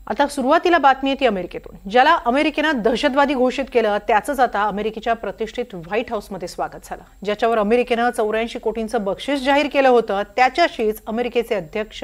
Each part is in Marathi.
आता सुरुवातीला बातमी येते अमेरिकेतून, ज्याला अमेरिकेनं दहशतवादी घोषित केलं त्याचंच आता अमेरिकेच्या प्रतिष्ठित व्हाईट हाऊसमध्ये स्वागत झालं। ज्याच्यावर अमेरिकेनं 84 कोटींचं बक्षीस जाहीर केलं होतं त्याच्याशीच अमेरिकेचे अध्यक्ष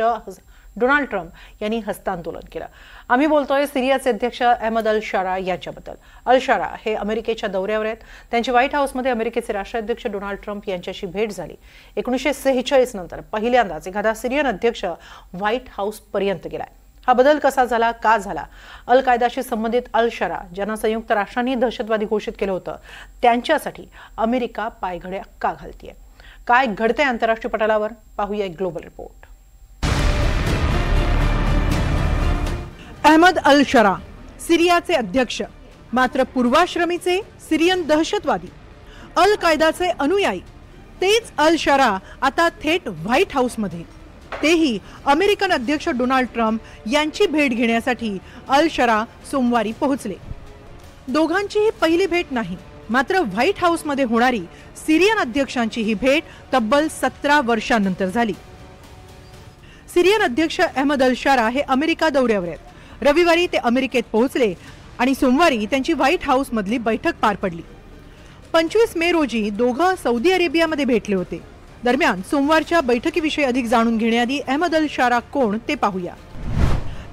डोनाल्ड ट्रम्प यांनी हस्तांदोलन केलं। आम्ही बोलतोय सिरियाचे अध्यक्ष अहमद अल शारा यांच्याबद्दल। अल शारा हे अमेरिकेच्या दौऱ्यावर आहेत। त्यांची व्हाईट हाऊसमध्ये अमेरिकेचे राष्ट्राध्यक्ष डोनाल्ड ट्रम्प यांच्याशी भेट झाली। 1946 नंतर पहिल्यांदाच एखादा सिरियन अध्यक्ष व्हाईट हाऊस पर्यंत गेलाय। हा बदल कसा झाला, का झाला? अल कायदाशी संबंधित अल शारा ज्यांना संयुक्त राष्ट्रांनी दहशतवादी घोषित केलं होतं त्यांच्यासाठी अमेरिका पायघड्या का घालतीये? काय घडतंय आंतरराष्ट्रीय पटलावर? पाहूया एक ग्लोबल रिपोर्ट। अहमद अल शारा सिरियाचे अध्यक्ष, मात्र पूर्वाश्रमीचे सिरियन दहशतवादी, अल कायदाचे अनुयायी। तेच अल शारा आता थेट व्हाईट हाऊसमध्ये, तेही अमेरिकन अध्यक्ष डोनाल्ड ट्रम्प यांची भेट घेण्यासाठी अल शारा सोमवारी पोहोचले। दोघांची ही पहिली भेट नाही, मात्र व्हाईट हाऊसमध्ये होणारी सिरियन अध्यक्षांची ही भेट तब्बल 17 वर्षांनंतर झाली। सिरियन अध्यक्ष अहमद अल शारा हे अमेरिका दौऱ्यावर आहेत। रविवारी ते अमेरिकेत पोहोचले आणि सोमवारी त्यांची व्हाईट हाऊस मधली बैठक पार पडली। 25 मे रोजी दोघं सौदी अरेबियामध्ये भेटले होते। दरम्यान सोमवारच्या बैठकीविषयी अधिक जाणून घेण्याआधी अहमद अल शारा कोण ते पाहूया।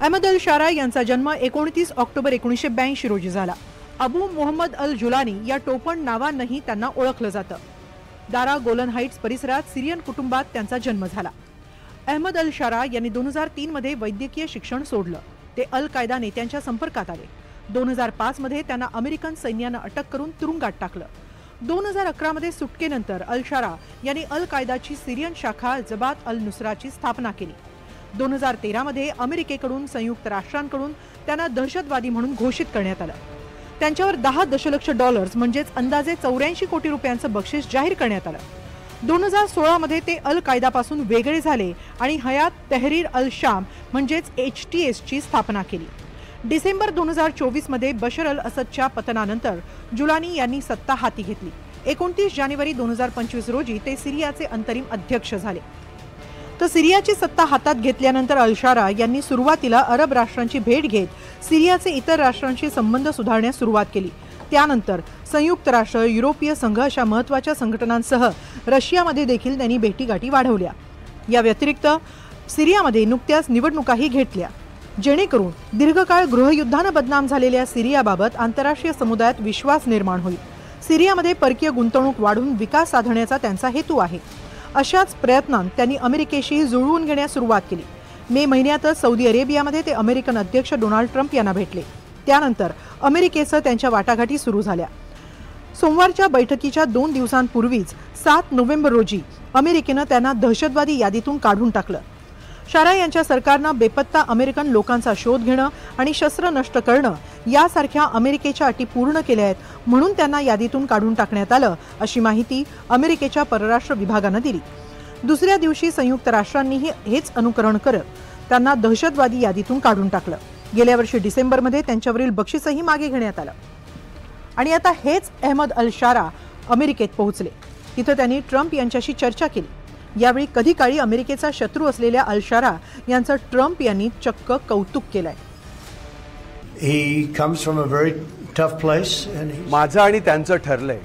अहमद अल शारा यांचा जन्म 29 ऑक्टोबर 1982 रोजी झाला। अबू मोहम्मद अल जुलानी या टोपण नावानेही त्यांना ओळखलं जातं। दारा गोलन हाइट्स परिसरात सिरियन कुटुंबात त्यांचा जन्म झाला। अहमद अल शारा यांनी 2003 मध्ये वैद्यकीय शिक्षण सोडलं। ते अल कायदा नेत्यांच्या संपर्कात आले। 2005 मध्ये त्यांना अमेरिकन सैन्यानं अटक करून तुरुंगात टाकलं। 2011 मध्ये सुटकेनंतर अल शारा यांनी अल कायदाची सिरियन शाखा जबात अल नुसराची स्थापना केली। 2013 मध्ये अमेरिकेकडून संयुक्त राष्ट्रांकडून त्यांना दहशतवादी म्हणून घोषित करण्यात आलं। त्यांच्यावर $10 दशलक्ष म्हणजेच अंदाजे 84 कोटी रुपयांचं बक्षीस जाहीर करण्यात आलं। 2016 मध्ये ते अल कायदापासून वेगळे झाले आणि हयात तहरीर अल शाम म्हणजेच HTS ची स्थापना केली। डिसेंबर 2024 मध्ये बशर अल असदच्या पतनानंतर जुलानी यांनी सत्ता हाती घेतली। 29 जानेवारी 2025 रोजी ते सिरियाचे अंतरिम अध्यक्ष झाले। तर सिरियाची सत्ता हातात घेतल्यानंतर अल शारा यांनी सुरुवातीला अरब राष्ट्रांची भेट घेत सिरियाचे इतर राष्ट्रांशी संबंध सुधारण्यास सुरुवात केली। त्यानंतर संयुक्त राष्ट्र, युरोपीय संघ अशा महत्त्वाच्या संघटनांसह रशियामध्ये देखील त्यांनी भेटीगाठी वाढवल्या। या व्यतिरिक्त सिरियामध्ये नुकत्याच निवडणुकाही घेतल्या, जेणेकरून दीर्घकाळ गृहयुद्धानं बदनाम झालेल्या सिरियाबाबत आंतरराष्ट्रीय समुदायात विश्वास निर्माण होईल। सिरियामध्ये परकीय गुंतवणूक वाढवून विकास साधण्याचा त्यांचा हेतू आहे। अशाच प्रयत्नांत त्यांनी अमेरिकेशी जुळवून घेण्यास सुरुवात केली। मे महिन्यातच सौदी अरेबियामध्ये ते अमेरिकन अध्यक्ष डोनाल्ड ट्रम्प यांना भेटले। त्यानंतर अमेरिकेसह त्यांच्या वाटाघाटी सुरू झाल्या। सोमवारच्या बैठकीच्या 2 दिवसांपूर्वीच 7 नोव्हेंबर रोजी अमेरिकेनं त्यांना दहशतवादी यादीतून काढून टाकलं। शारा यांच्या सरकारनं बेपत्ता अमेरिकन लोकांचा शोध घेणं आणि शस्त्र नष्ट करणं यासारख्या अमेरिकेच्या अटी पूर्ण केल्या आहेत, म्हणून त्यांना यादीतून काढून टाकण्यात आलं, अशी माहिती अमेरिकेच्या परराष्ट्र विभागानं दिली। दुसऱ्या दिवशी संयुक्त राष्ट्रांनीही हेच अनुकरण करत त्यांना दहशतवादी यादीतून काढून टाकलं। गेल्या वर्षी डिसेंबरमध्ये त्यांच्यावरील बक्षीसही मागे घेण्यात आलं आणि आता हेच अहमद अल शारा अमेरिकेत पोहोचले। तिथे त्यांनी ट्रम्प यांच्याशी चर्चा केली। यावेळी कधी काळी अमेरिकेचा शत्रू असलेल्या अल शारा यांचं ट्रम्प यांनी चक्क कौतुक केलंय। माझं आणि त्यांचं ठरलंय,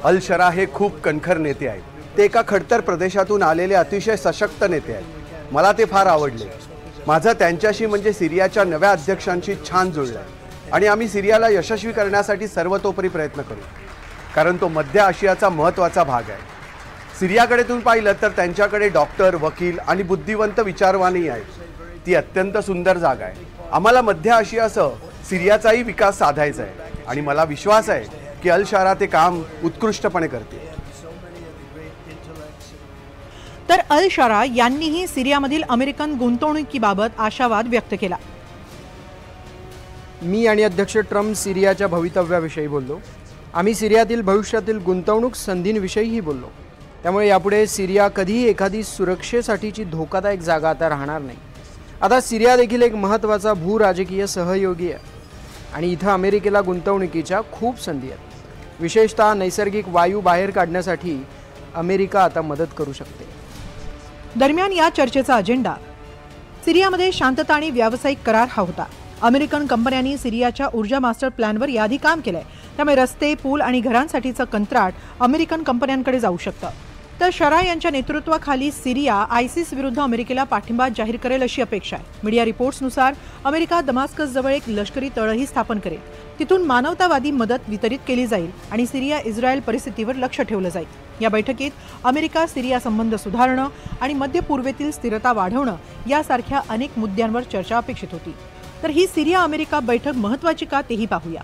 अल शारा हे खूप कणखर नेते आहेत। ते एका खडतर प्रदेशातून आलेले अतिशय सशक्त नेते आहेत। मला ते फार आवडले। माझं त्यांच्याशी म्हणजे सिरियाच्या नव्या अध्यक्षांशी छान जुळलंय आणि आम्ही सिरियाला यशस्वी करण्यासाठी सर्वतोपरी प्रयत्न करू, कारण तो मध्य आशियाचा महत्त्वाचा भाग आहे। सिरियाकडे तुम्ही पाहिलं तर त्यांच्याकडे डॉक्टर, वकील आणि बुद्धिवंत विचारवानही आहेत। ती अत्यंत सुंदर जागा आहे। आम्हाला मध्य आशियासह सिरियाचाही विकास साधायचा आहे आणि मला विश्वास आहे की अल शारा ते काम उत्कृष्टपणे करतील। तर अल शारा यांनीही सिरियामधील अमेरिकन गुंतवणुकीबाबत आशावाद व्यक्त केला। मी आणि अध्यक्ष ट्रम्प सिरियाच्या भवितव्याविषयी बोललो। आम्ही सिरियातील भविष्यातील गुंतवणूक संधींविषयीही बोललो। त्यामुळे यापुढे सिरिया कधीही एखादी सुरक्षेसाठीची धोकादायक जागा आता राहणार नाही। आता सिरिया देखील एक महत्त्वाचा भूराजकीय सहयोगी आहे आणि इथं अमेरिकेला गुंतवणुकीच्या खूप संधी आहेत। विशेषतः नैसर्गिक वायू बाहेर काढण्यासाठी अमेरिका आता मदत करू शकते। दरम्यान या चर्चेचा अजेंडा सिरियामध्ये शांतता आणि व्यावसायिक करार हा होता। अमेरिकन कंपन्यांनी सिरियाच्या ऊर्जा मास्टर प्लॅनवर याआधी काम केलंय, त्यामुळे रस्ते, पूल आणि घरांसाठीचं कंत्राट अमेरिकन कंपन्यांकडे जाऊ शकतं. तर शरा यांच्या नेतृत्वाखाली सिरिया आयसिस विरुद्ध अमेरिकेला पाठिंबा जाहीर करेल अशी अपेक्षा आहे. मीडिया रिपोर्ट्सनुसार अमेरिका दमास्कस जवळ एक लष्करी तळही स्थापन करेल. तिथून मानवतावादी मदत वितरित केली जाईल आणि सिरिया इस्रायल परिस्थितीवर लक्ष ठेवलं जाईल. या बैठकीत अमेरिका सिरिया संबंध सुधारणं आणि मध्य पूर्वेतील स्थिरता वाढवणं यासारख्या अनेक मुद्द्यांवर चर्चा अपेक्षित होती. तर ही सिरिया अमेरिका बैठक महत्त्वाची का तेही पाहूया.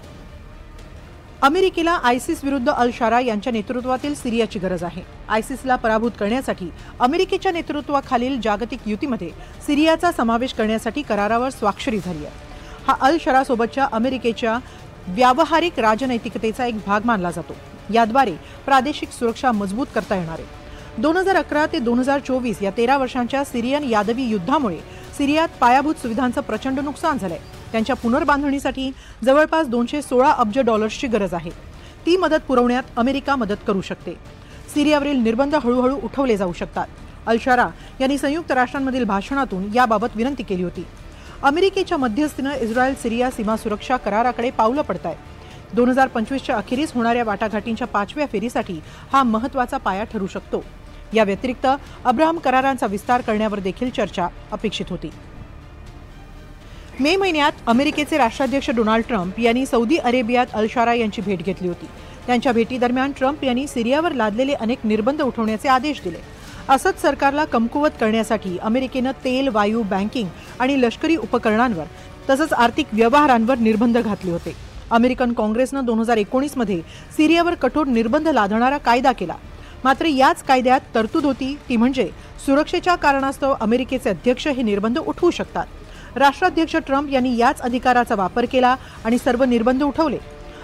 अमेरिकेला आयसिस विरुद्ध अल शरा यांच्या नेतृत्वातील सिरियाची गरज आहे. आयसिसला पराभूत करण्यासाठी अमेरिकेच्या नेतृत्वाखालील जागतिक युतीमध्ये सिरियाचा समावेश करण्यासाठी करारावर स्वाक्षरी झाली आहे. हा अल शरा सोबतच्या अमेरिकेच्या व्यावहारिक राजनैतिकतेचा एक भाग मानला जातो. याद्वारे प्रादेशिक सुरक्षा मजबूत करता येणार आहे. 2011 ते 2024 या 13 वर्षांच्या सिरियन यादवी युद्धामुळे सिरियात पायाभूत सुविधांचं प्रचंड नुकसान झालंय. त्यांच्या पुनर्बांधणीसाठी जवळपास $216 अब्ज गरज आहे. ती मदत पुरवण्यात अमेरिका मदत करू शकते. सिरियावरील निर्बंध हळूहळू उठवले जाऊ शकतात. अल शरा यांनी संयुक्त राष्ट्रांमधील भाषणातून याबाबत विनंती केली होती. अमेरिकेच्या मध्यस्थीनं इस्रायल सिरिया सीमा सुरक्षा कराराकडे पावलं पडत आहे. 2025च्या अखेरीस होणाऱ्या वाटाघाटींच्या 5व्या फेरीसाठी हा महत्त्वाचा पाया ठरू शकतो. या व्यतिरिक्त अब्राहम करारांचा विस्तार करण्यावर देखील चर्चा अपेक्षित होती. मे महिन्यात अमेरिकेचे राष्ट्राध्यक्ष डोनाल्ड ट्रम्प यांनी सौदी अरेबियात अल शरा यांची भेट घेतली होती. त्यांच्या भेटीदरम्यान ट्रम्प यांनी सिरियावर लादलेले अनेक निर्बंध उठवण्याचे आदेश दिले. असद सरकारला कमकुवत करण्यासाठी अमेरिकेनं तेल, वायू, बँकिंग आणि लष्करी उपकरणांवर तसंच आर्थिक व्यवहारांवर निर्बंध घातले होते. अमेरिकन काँग्रेसनं 2019 मध्ये सिरियावर कठोर निर्बंध लादणारा कायदा केला. मात्र याच कायद्यात तरतूद होती, ती म्हणजे सुरक्षेच्या कारणास्तव अमेरिकेचे अध्यक्ष हे निर्बंध उठवू शकतात. राष्ट्राध्यक्ष ट्रम्प यांनी याच अधिकाराचा वापर केला आणि सर्व निर्बंध उठवले.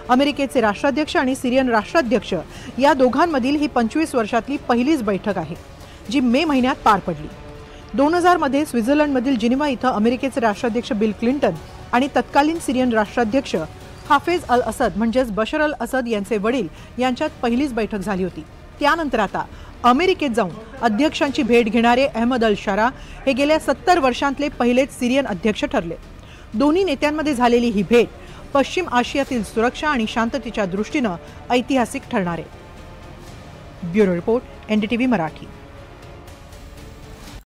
अमेरिकेचे राष्ट्राध्यक्ष आणि सिरियन राष्ट्राध्यक्ष या दोघांमधील ही 25 वर्षातली पहिलीच बैठक आहे, जी मे महिन्यात पार पडली. 2000 मध्ये स्वित्झर्लंडमधील जिनिव्हा इथं अमेरिकेचे राष्ट्राध्यक्ष बिल क्लिंटन आणि तत्कालीन सिरियन राष्ट्राध्यक्ष हाफेज अल असद म्हणजेच बशर अल असद यांचे वडील यांच्यात पहिलीच बैठक झाली होती. त्यानंतर आता अमेरिकेत जाऊन अध्यक्षांची भेट घेणारे अहमद अल शरा हे गेल्या 70 वर्षांतले पहिलेच सिरियन अध्यक्ष ठरले. दोन्ही नेत्यांमध्ये झालेली ही भेट पश्चिम आशियातील सुरक्षा आणि शांततेच्या दृष्टीनं ऐतिहासिक ठरणार आहे. Bureau report, NDTV Marathi.